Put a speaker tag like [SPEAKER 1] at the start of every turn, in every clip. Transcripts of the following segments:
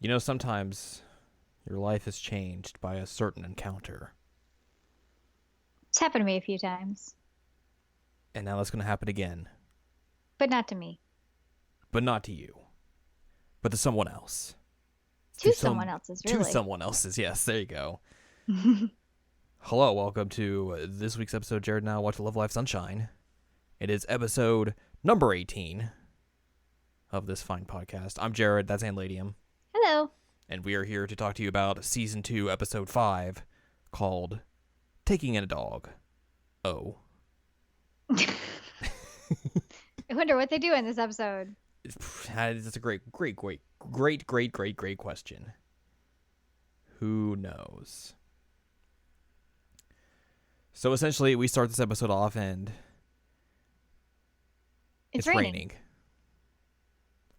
[SPEAKER 1] You know, sometimes your life is changed by a certain encounter,
[SPEAKER 2] It's happened to me a few times,
[SPEAKER 1] and now that's going to happen again,
[SPEAKER 2] but not to me.
[SPEAKER 1] but not to you, but to someone else.
[SPEAKER 2] To someone else's,
[SPEAKER 1] To
[SPEAKER 2] really.
[SPEAKER 1] someone else's. Yes, there you go. Hello, welcome to this week's episode of Jared and I Watch Love Life Sunshine. It is episode number 18 of this fine podcast. I'm Jared, that's Anladium,
[SPEAKER 2] Hello.
[SPEAKER 1] and we are here to talk to you about Season 2, Episode 5, called Taking in a Dog. Oh.
[SPEAKER 2] I wonder what they do in this episode.
[SPEAKER 1] That's a great question. Who knows? So essentially, we start this episode off and
[SPEAKER 2] It's
[SPEAKER 1] it's
[SPEAKER 2] raining.
[SPEAKER 1] raining.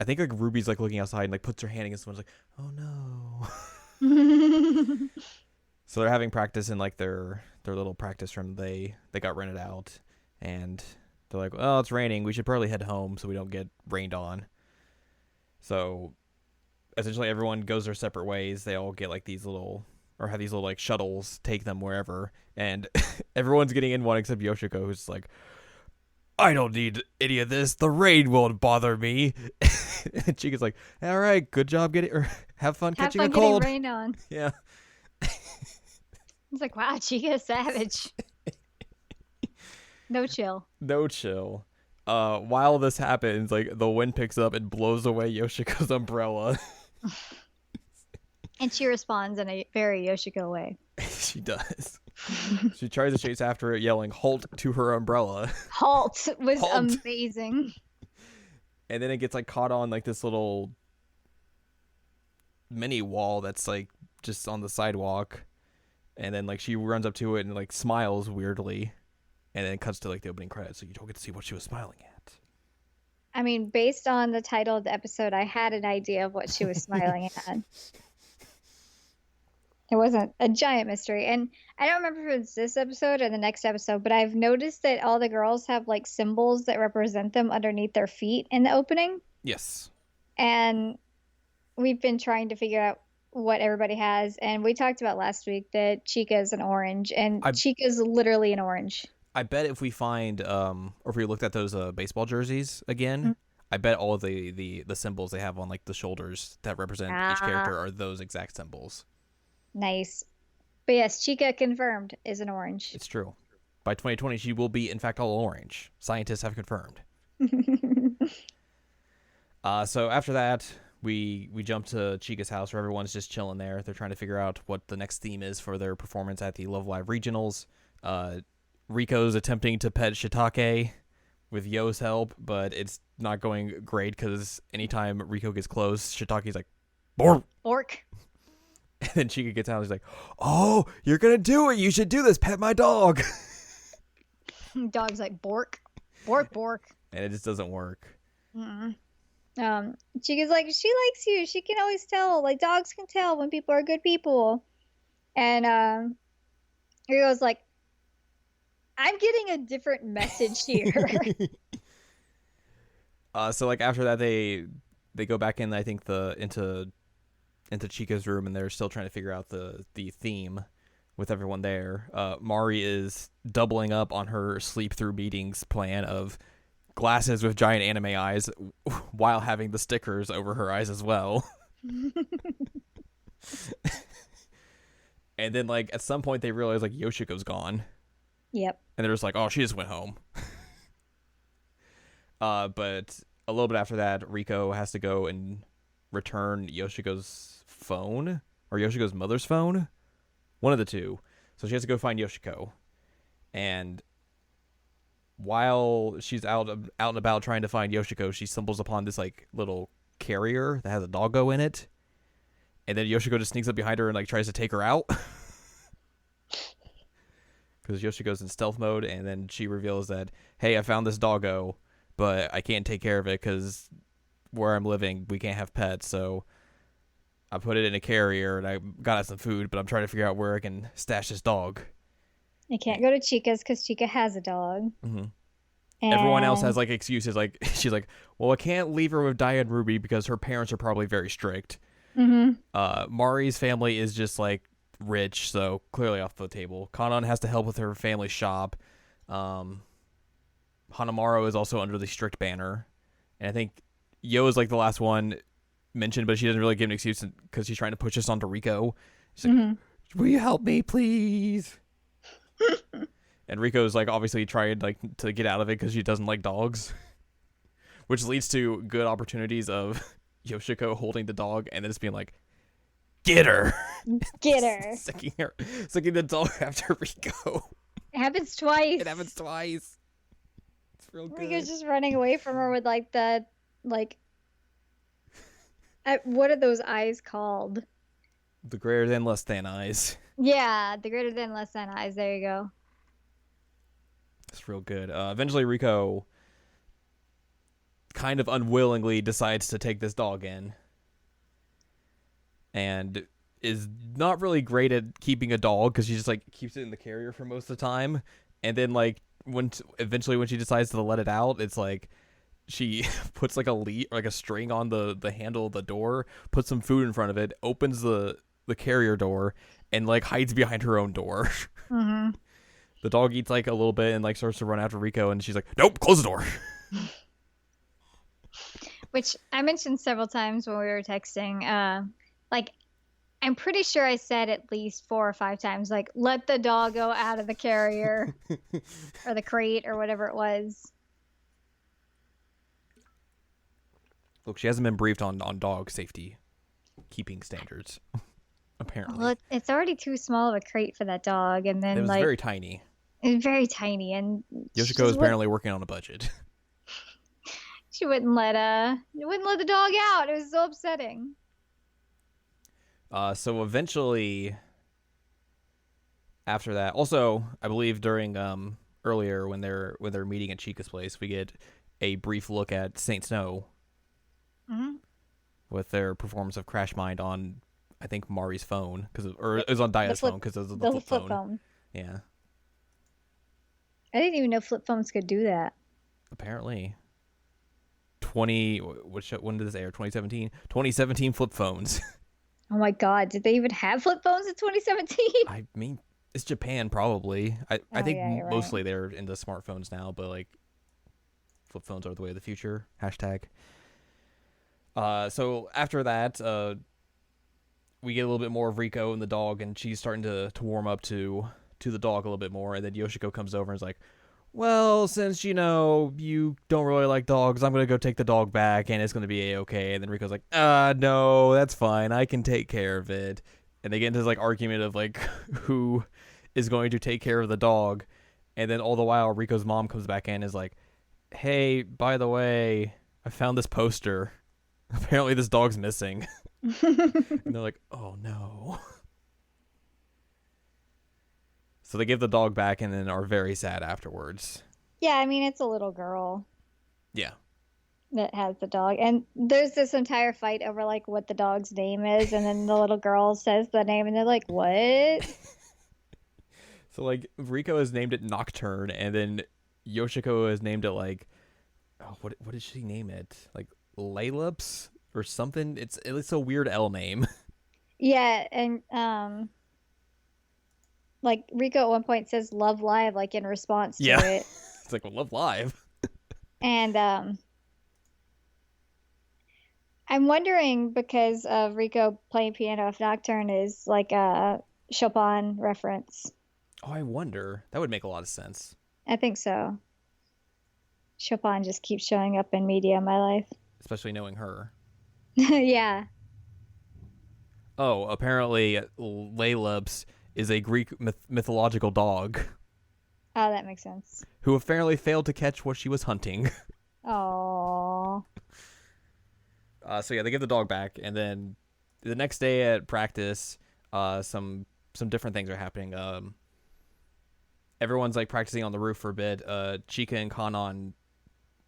[SPEAKER 1] I think like Ruby's like looking outside and like puts her hand against someone's like, oh no. So they're having practice in like their little practice room. They got rented out, and they're like, oh, it's raining. We should probably head home so we don't get rained on. So essentially, everyone goes their separate ways. They all get like these little, or have these little like shuttles take them wherever, and everyone's getting in one except Yoshiko, who's like, I don't need any of this. The rain won't bother me. And Chica's like, all right, good job getting, or have fun
[SPEAKER 2] Have
[SPEAKER 1] catching a
[SPEAKER 2] fun getting
[SPEAKER 1] cold.
[SPEAKER 2] rained on.
[SPEAKER 1] Yeah.
[SPEAKER 2] It's like, wow, Chica is savage. No chill.
[SPEAKER 1] No chill. While this happens, like the wind picks up and blows away Yoshiko's umbrella.
[SPEAKER 2] And she responds in a very Yoshiko way.
[SPEAKER 1] She does. She tries to chase after it, yelling "Halt!" to her umbrella,
[SPEAKER 2] Halt was
[SPEAKER 1] Halt.
[SPEAKER 2] amazing.
[SPEAKER 1] and then it gets like caught on like this little mini wall that's like just on the sidewalk, and then like she runs up to it and like smiles weirdly, and then it cuts to like the opening credits, so you don't get to see what she was smiling at.
[SPEAKER 2] I mean, based on the title of the episode, I had an idea of what she was smiling at. It wasn't a giant mystery. And I don't remember if it's this episode or the next episode, but I've noticed that all the girls have like symbols that represent them underneath their feet in the opening.
[SPEAKER 1] Yes.
[SPEAKER 2] And we've been trying to figure out what everybody has. And we talked about last week that Chica's an orange, and Chica's literally an orange.
[SPEAKER 1] I bet if we find, or if we looked at those baseball jerseys again,
[SPEAKER 2] Mhm.
[SPEAKER 1] I bet all of the symbols they have on like the shoulders that represent each character are those exact symbols.
[SPEAKER 2] Nice. But yes, Chica confirmed is an orange.
[SPEAKER 1] It's true. By 2020, she will be in fact all orange. Scientists have confirmed. So after that, we jump to Chica's house where everyone's just chilling there. They're trying to figure out what the next theme is for their performance at the Love Live Regionals. Riko's attempting to pet Shiitake with Yo's help, but it's not going great because anytime Riko gets close, Shiitake's like, bork.
[SPEAKER 2] Bork.
[SPEAKER 1] And then Chica gets out and she's like, oh, you're going to do it. You should do this. Pet my dog.
[SPEAKER 2] Dog's like, bork. Bork, bork.
[SPEAKER 1] And it just doesn't work.
[SPEAKER 2] Mm-mm. Chica's like, she likes you. She can always tell. Like, dogs can tell when people are good people. And Riko's like, I'm getting a different message here.
[SPEAKER 1] So like after that, they go back in, I think, into Chica's room, and they're still trying to figure out the theme with everyone there. Mari is doubling up on her sleep through meetings plan of glasses with giant anime eyes while having the stickers over her eyes as well. And then like at some point they realize like Yoshiko's gone.
[SPEAKER 2] Yep.
[SPEAKER 1] And they're just like, oh, she just went home. But a little bit after that, Riko has to go and return Yoshiko's phone or Yoshiko's mother's phone. One of the two. So she has to go find Yoshiko. And while she's out and about trying to find Yoshiko, she stumbles upon this like little carrier that has a doggo in it. And then Yoshiko just sneaks up behind her and like tries to take her out. Because Yoshiko's in stealth mode, and then she reveals that, hey, I found this doggo, but I can't take care of it because where I'm living, we can't have pets, so I put it in a carrier, and I got it some food, but I'm trying to figure out where I can stash this dog.
[SPEAKER 2] I can't go to Chica's because Chica has a dog.
[SPEAKER 1] Mm-hmm.
[SPEAKER 2] And
[SPEAKER 1] Everyone else has, like, excuses, like, she's like, well, I can't leave her with Dia and Ruby because her parents are probably very strict.
[SPEAKER 2] Mm-hmm.
[SPEAKER 1] Mari's family is just like rich, so clearly off the table. Kanan has to help with her family shop. Um, Hanamaru is also under the strict banner, and I think Yo is like the last one mentioned, but she doesn't really give an excuse because she's trying to push us onto Rico. She's like,
[SPEAKER 2] Mm-hmm.
[SPEAKER 1] "Will you help me, please?" And Rico's like obviously trying like to get out of it because she doesn't like dogs, which leads to good opportunities of Yoshiko holding the dog and then just being like, "Get her!"
[SPEAKER 2] Get her.
[SPEAKER 1] sucking the dog after Rico.
[SPEAKER 2] It happens twice.
[SPEAKER 1] It happens twice. It's real good.
[SPEAKER 2] Rico's just running away from her with like the like. What are those eyes called?
[SPEAKER 1] The greater than less than eyes.
[SPEAKER 2] Yeah, the greater than less than eyes. There you go.
[SPEAKER 1] It's real good. Eventually, Rico kind of unwillingly decides to take this dog in, and is not really great at keeping a dog because she just like keeps it in the carrier for most of the time. And then like eventually when she decides to let it out, it's like she puts like a lead or like a string on the handle of the door, puts some food in front of it, opens the carrier door, and like hides behind her own door.
[SPEAKER 2] Mm-hmm.
[SPEAKER 1] The dog eats like a little bit and like starts to run after Rico, and she's like, "Nope, close the door."
[SPEAKER 2] Which I mentioned several times when we were texting. Like, I'm pretty sure I said at least 4 or 5 times, like, let the dog go out of the carrier or the crate or whatever it was.
[SPEAKER 1] Look, she hasn't been briefed on dog safety keeping standards. Apparently,
[SPEAKER 2] Well, it's already too small of a crate for that dog, and then
[SPEAKER 1] it was
[SPEAKER 2] like
[SPEAKER 1] very tiny.
[SPEAKER 2] it's very tiny, and
[SPEAKER 1] Yoshiko is apparently working on a budget.
[SPEAKER 2] she wouldn't let the dog out. It was so upsetting.
[SPEAKER 1] So eventually, after that, also I believe during earlier when they're meeting at Chica's place, we get a brief look at Saint Snow
[SPEAKER 2] Mm-hmm.
[SPEAKER 1] with their performance of Crash Mind on, I think, Mari's phone or it was on Daya's phone because it was the flip phone. Yeah,
[SPEAKER 2] I didn't even know flip phones could do that.
[SPEAKER 1] apparently. When did this air? 2017. 2017 flip phones.
[SPEAKER 2] Oh my God, did they even have flip phones in 2017?
[SPEAKER 1] I mean, it's Japan probably. I think
[SPEAKER 2] yeah, you're
[SPEAKER 1] mostly they're into smartphones now, but like flip phones are the way of the future. Hashtag. So after that, we get a little bit more of Rico and the dog, and she's starting to warm up to the dog a little bit more, and then Yoshiko comes over and is like, "Well, since you don't really like dogs, I'm gonna go take the dog back, and it's gonna be a-okay." And then Rico's like, "No, that's fine. I can take care of it." And they get into this like argument of like who is going to take care of the dog, and then all the while Rico's mom comes back in and is like, "Hey, by the way, I found this poster. Apparently this dog's missing." And they're like, "Oh no." So they give the dog back and then are very sad afterwards.
[SPEAKER 2] Yeah, I mean, it's a little girl
[SPEAKER 1] Yeah.
[SPEAKER 2] that has the dog. And there's this entire fight over like what the dog's name is, and then the little girl says the name and they're like, "What?"
[SPEAKER 1] So like Rico has named it Nocturne, and then Yoshiko has named it like, oh, what did she name it? Like Laylips or something? It's a weird L name.
[SPEAKER 2] Yeah, and like Rico at one point says "Love Live" like in response to it.
[SPEAKER 1] It's like, well, Love Live.
[SPEAKER 2] And I'm wondering because of Rico playing piano if Nocturne is like a Chopin reference.
[SPEAKER 1] Oh, I wonder. That would make a lot of sense.
[SPEAKER 2] I think so. Chopin just keeps showing up in media in my life.
[SPEAKER 1] Especially knowing her.
[SPEAKER 2] Yeah.
[SPEAKER 1] Oh, apparently Laylips is a Greek mythological dog
[SPEAKER 2] Oh, that makes sense.
[SPEAKER 1] who apparently failed to catch what she was hunting.
[SPEAKER 2] Oh.
[SPEAKER 1] So yeah, they give the dog back, and then the next day at practice, some different things are happening. Everyone's like practicing on the roof for a bit. Chika and Kanan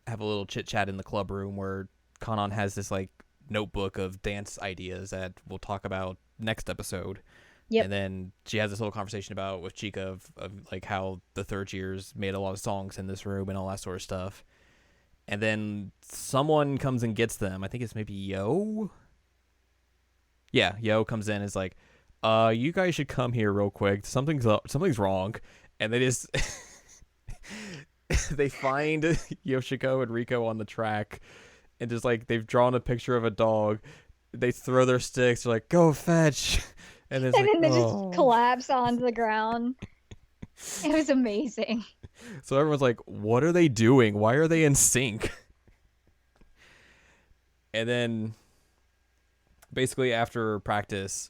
[SPEAKER 1] have a little chit chat in the club room where Kanan has this like notebook of dance ideas that we'll talk about next episode.
[SPEAKER 2] Yep.
[SPEAKER 1] And then she has this little conversation about with Chika of like how the third years made a lot of songs in this room and all that sort of stuff. And then someone comes and gets them. I think it's maybe Yo. Yeah, Yo comes in and is like, you guys should come here real quick. Something's wrong. And they just they find Yoshiko and Riko on the track and just like they've drawn a picture of a dog. They throw their sticks, they're like, go fetch. And it's
[SPEAKER 2] And
[SPEAKER 1] like,
[SPEAKER 2] then they just
[SPEAKER 1] oh.
[SPEAKER 2] collapse onto the ground. It was amazing.
[SPEAKER 1] So everyone's like, what are they doing? Why are they in sync? And then basically after practice,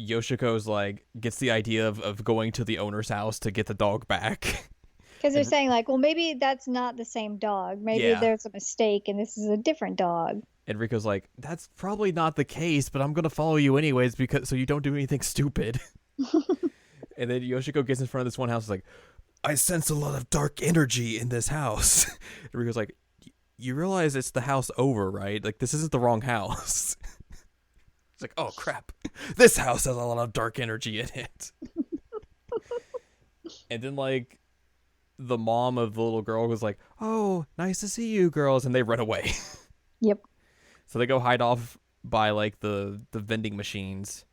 [SPEAKER 1] Yoshiko's like gets the idea of going to the owner's house to get the dog back.
[SPEAKER 2] Because they're
[SPEAKER 1] And-
[SPEAKER 2] saying like, well, maybe that's not the same dog. Maybe
[SPEAKER 1] Yeah.
[SPEAKER 2] there's a mistake and this is a different dog.
[SPEAKER 1] And Rico's like, that's probably not the case, but I'm gonna follow you anyways because so you don't do anything stupid. And then Yoshiko gets in front of this one house, like, I sense a lot of dark energy in this house. And Rico's like, you realize it's the house over, right? Like, this isn't the wrong house. It's like, oh crap, this house has a lot of dark energy in it. And then like, the mom of the little girl was like, oh, nice to see you, girls, and they run away.
[SPEAKER 2] Yep.
[SPEAKER 1] So they go hide off by like the vending machines.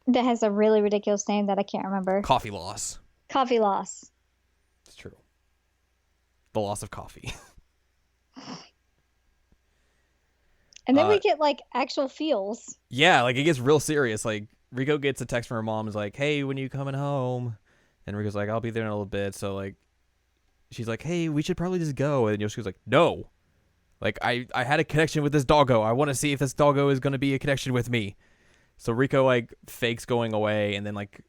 [SPEAKER 2] That has a really ridiculous name that I can't remember.
[SPEAKER 1] Coffee loss.
[SPEAKER 2] Coffee loss.
[SPEAKER 1] It's true. The loss of coffee.
[SPEAKER 2] And then
[SPEAKER 1] Uh,
[SPEAKER 2] we get like actual feels.
[SPEAKER 1] Yeah, like it gets real serious. Like Rico gets a text from her mom, is like, hey, when are you coming home? And Rico's like, I'll be there in a little bit. So like, she's like, hey, we should probably just go. And Yoshiko's like, no. Like I had a connection with this doggo. I want to see if this doggo is going to be a connection with me. So Rico like fakes going away, and then like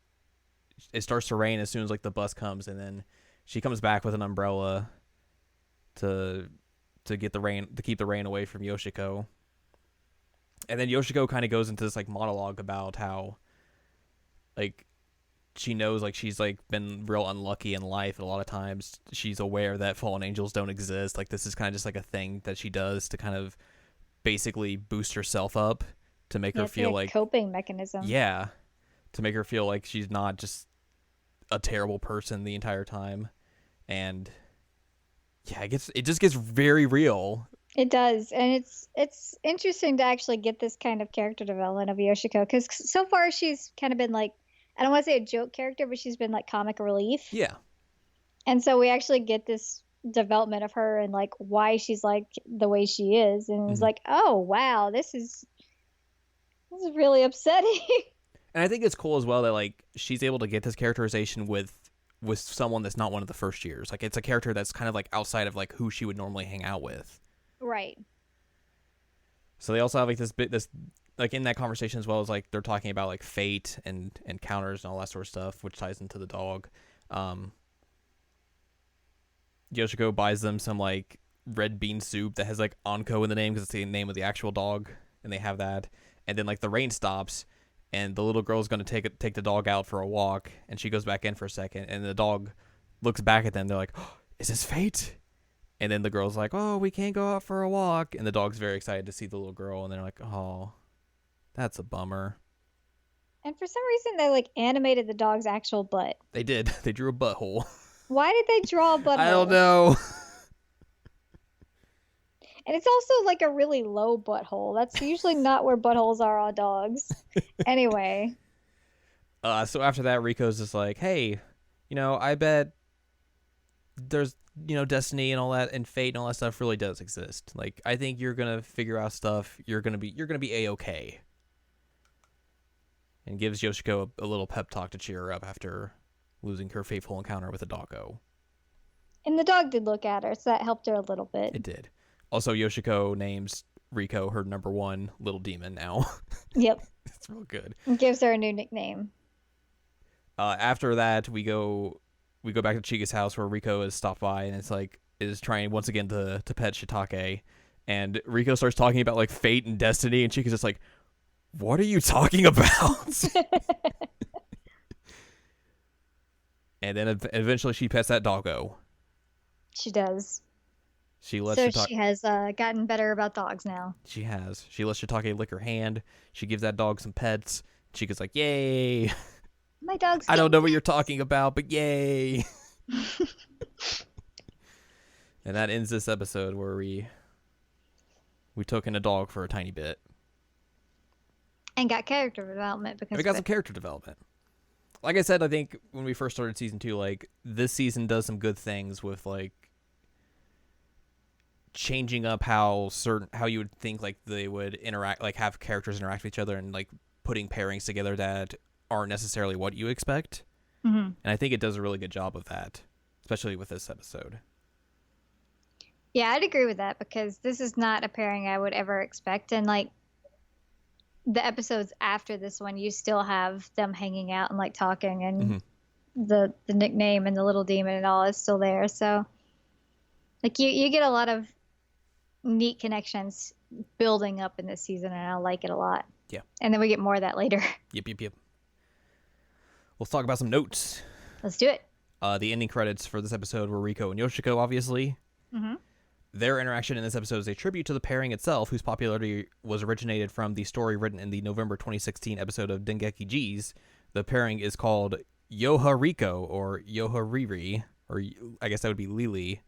[SPEAKER 1] it starts to rain as soon as like the bus comes, and then she comes back with an umbrella to get the rain, to keep the rain away from Yoshiko. And then Yoshiko kind of goes into this like monologue about how like she knows like she's like been real unlucky in life, and a lot of times she's aware that fallen angels don't exist. Like this is kind of just like a thing that she does to kind of basically boost herself up, to make her
[SPEAKER 2] It's
[SPEAKER 1] feel
[SPEAKER 2] a
[SPEAKER 1] like
[SPEAKER 2] coping mechanism.
[SPEAKER 1] yeah, to make her feel like she's not just a terrible person the entire time. And yeah, it just gets very real.
[SPEAKER 2] It does, and it's interesting to actually get this kind of character development of Yoshiko because so far she's kind of been like, I don't want to say a joke character, but she's been like comic relief.
[SPEAKER 1] Yeah.
[SPEAKER 2] And so we actually get this development of her and like why she's like the way she is, and it's
[SPEAKER 1] Mhm.
[SPEAKER 2] like, oh wow, this is really upsetting.
[SPEAKER 1] And I think it's cool as well that like she's able to get this characterization with someone that's not one of the first years. Like it's a character that's kind of like outside of like who she would normally hang out with.
[SPEAKER 2] Right.
[SPEAKER 1] So they also have like this like in that conversation as well as like they're talking about like fate and counters and all that sort of stuff, which ties into the dog. Yoshiko buys them some like red bean soup that has like Anko in the name because it's the name of the actual dog, and they have that. And then like the rain stops, and the little girl's gonna take the dog out for a walk, and she goes back in for a second, and the dog looks back at them. They're like, oh, "Is this fate?" And then the girl's like, "Oh, we can't go out for a walk," and the dog's very excited to see the little girl, and they're like, "Oh, that's a bummer."
[SPEAKER 2] And for some reason they like animated the dog's actual butt.
[SPEAKER 1] They did. They drew a butthole.
[SPEAKER 2] Why did they draw a butthole?
[SPEAKER 1] I don't know.
[SPEAKER 2] And it's also like a really low butthole. That's usually not where buttholes are on dogs. Anyway.
[SPEAKER 1] So after that, Rico's just like, "Hey, I bet there's, destiny and all that, and fate and all that stuff really does exist. Like, I think you're gonna figure out stuff. You're gonna be A-okay." And gives Yoshiko a little pep talk to cheer her up after losing her fateful encounter with a doggo.
[SPEAKER 2] And the dog did look at her, so that helped her a little bit.
[SPEAKER 1] It did. Also, Yoshiko names Rico her number one little demon now.
[SPEAKER 2] Yep.
[SPEAKER 1] It's real good.
[SPEAKER 2] And gives her a new nickname.
[SPEAKER 1] After that, we go back to Chiga's house where Rico is stopped by, and it's like is trying once again to pet Shiitake, and Rico starts talking about like fate and destiny, and Chiga's just like, "What are you talking about?" And then eventually she pets that doggo.
[SPEAKER 2] She does.
[SPEAKER 1] She lets
[SPEAKER 2] So
[SPEAKER 1] Shiitake.
[SPEAKER 2] she has gotten better about dogs now.
[SPEAKER 1] She has. She lets Shiitake lick her hand. She gives that dog some pets. Chica's like, "Yay!"
[SPEAKER 2] My dog's
[SPEAKER 1] I don't know what you're talking about, but yay! And that ends this episode where we took in a dog for a tiny bit.
[SPEAKER 2] And got character development because
[SPEAKER 1] And we got some character development. Like I said, I think when we first started season 2, like, this season does some good things with, like, changing up how you would think, like, they would interact, like, have characters interact with each other, and, like, putting pairings together that aren't necessarily what you expect.
[SPEAKER 2] Mm-hmm.
[SPEAKER 1] And I think it does a really good job of that, especially with this episode.
[SPEAKER 2] Yeah, I'd agree with that because this is not a pairing I would ever expect. And like the episodes after this one, you still have them hanging out and like talking, and the nickname and the little demon and all is still there. So like you get a lot of neat connections building up in this season, and I like it a lot.
[SPEAKER 1] Yeah.
[SPEAKER 2] And then we get more of that later.
[SPEAKER 1] Yep. Let's talk about some notes.
[SPEAKER 2] Let's do it.
[SPEAKER 1] The ending credits for this episode were Riko and Yoshiko, obviously.
[SPEAKER 2] Mm-hmm.
[SPEAKER 1] Their interaction in this episode is a tribute to the pairing itself, whose popularity was originated from the story written in the November 2016 episode of Dengeki G's. The pairing is called Yoha Riko, or Yoha Riri, or I guess that would be Lily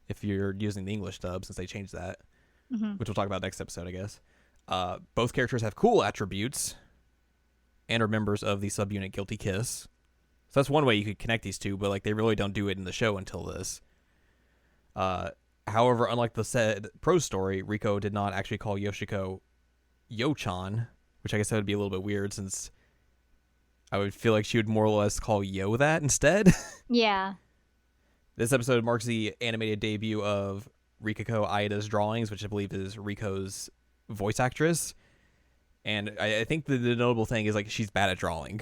[SPEAKER 1] if you're using the English dub, since they changed that, which we'll talk about next episode, I guess. Both characters have cool attributes and are members of the subunit Guilty Kiss. So that's one way you could connect these two, but like they really don't do it in the show until this. However, unlike the said prose story, Riko did not actually call Yoshiko Yo-chan, which I guess that would be a little bit weird since I would feel like she would more or less call Yo that instead.
[SPEAKER 2] Yeah.
[SPEAKER 1] This episode marks the animated debut of Rikako Aida's drawings, which I believe is Riko's voice actress. And I think the notable thing is like she's bad at drawing.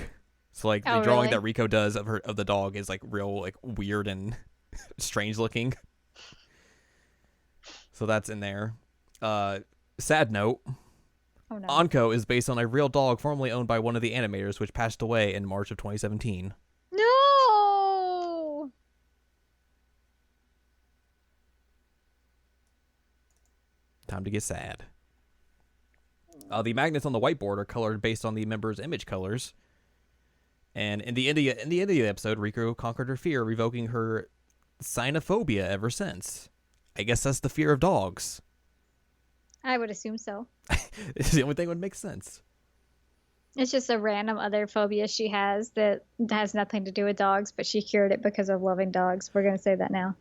[SPEAKER 1] So like the drawing that Riko does of the dog is like real like weird and strange looking. So that's in there. Sad note.
[SPEAKER 2] Oh, no.
[SPEAKER 1] Anko is based on a real dog formerly owned by one of the animators, which passed away in March of 2017.
[SPEAKER 2] No!
[SPEAKER 1] Time to get sad. The magnets on the whiteboard are colored based on the members' image colors. And in the end of the episode, Riko conquered her fear, revoking her cynophobia ever since. I guess that's the fear of dogs.
[SPEAKER 2] I would assume so.
[SPEAKER 1] It's the only thing that would make sense.
[SPEAKER 2] It's just a random other phobia she has that has nothing to do with dogs, but she cured it because of loving dogs. We're going to say that now.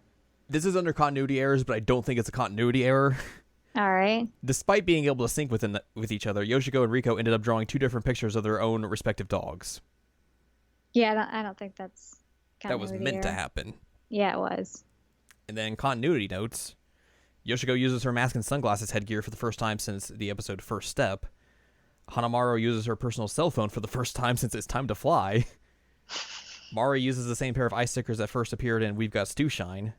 [SPEAKER 1] This is under continuity errors, but I don't think it's a continuity error.
[SPEAKER 2] All right.
[SPEAKER 1] Despite being able to sync with each other, Yoshiko and Riko ended up drawing two different pictures of their own respective dogs.
[SPEAKER 2] Yeah, I don't think that's
[SPEAKER 1] that was meant
[SPEAKER 2] error.
[SPEAKER 1] to happen.
[SPEAKER 2] Yeah, it was.
[SPEAKER 1] And then continuity notes. Yoshiko uses her mask and sunglasses headgear for the first time since the episode First Step. Hanamaru uses her personal cell phone for the first time since It's Time to Fly. Mari uses the same pair of eye stickers that first appeared in We've Got Stew Shine.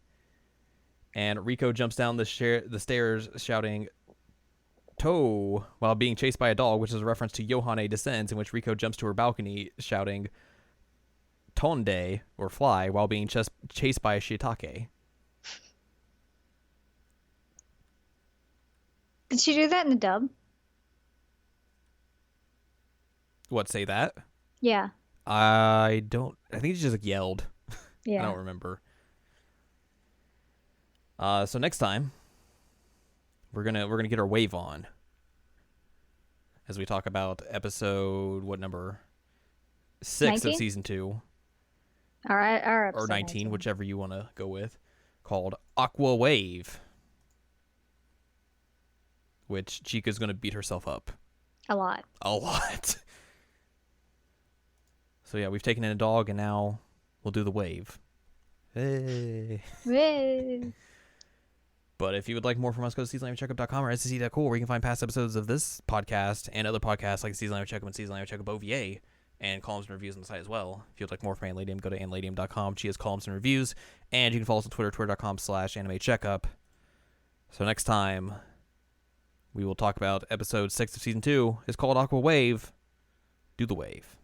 [SPEAKER 1] And Riko jumps down the stairs shouting "Toe" while being chased by a dog, which is a reference to Yohane Descends, in which Riko jumps to her balcony shouting "Tonde" or "Fly" while being chased by a shiitake.
[SPEAKER 2] Did she do that in the dub?
[SPEAKER 1] What, say that?
[SPEAKER 2] Yeah.
[SPEAKER 1] I think she just like, yelled.
[SPEAKER 2] Yeah.
[SPEAKER 1] I don't remember. So next time we're gonna get our wave on as we talk about episode number 6
[SPEAKER 2] 19?
[SPEAKER 1] of season 2.
[SPEAKER 2] All right,
[SPEAKER 1] Or 19, whichever you want to go with, called Aqua Wave, which Chica's gonna beat herself up
[SPEAKER 2] a lot.
[SPEAKER 1] So yeah, we've taken in a dog, and now we'll do the wave. Hey.
[SPEAKER 2] Yay.
[SPEAKER 1] But if you would like more from us, go to seasonlanguagecheckup.com or scc.cool, where you can find past episodes of this podcast and other podcasts like Season Language Checkup and Season Language Checkup OVA, and columns and reviews on the site as well. If you'd like more from Anladium, go to anladium.com. She has columns and reviews, and you can follow us on Twitter, twitter.com/animecheckup. So next time, we will talk about episode 6 of season 2. It's called Aqua Wave. Do the wave.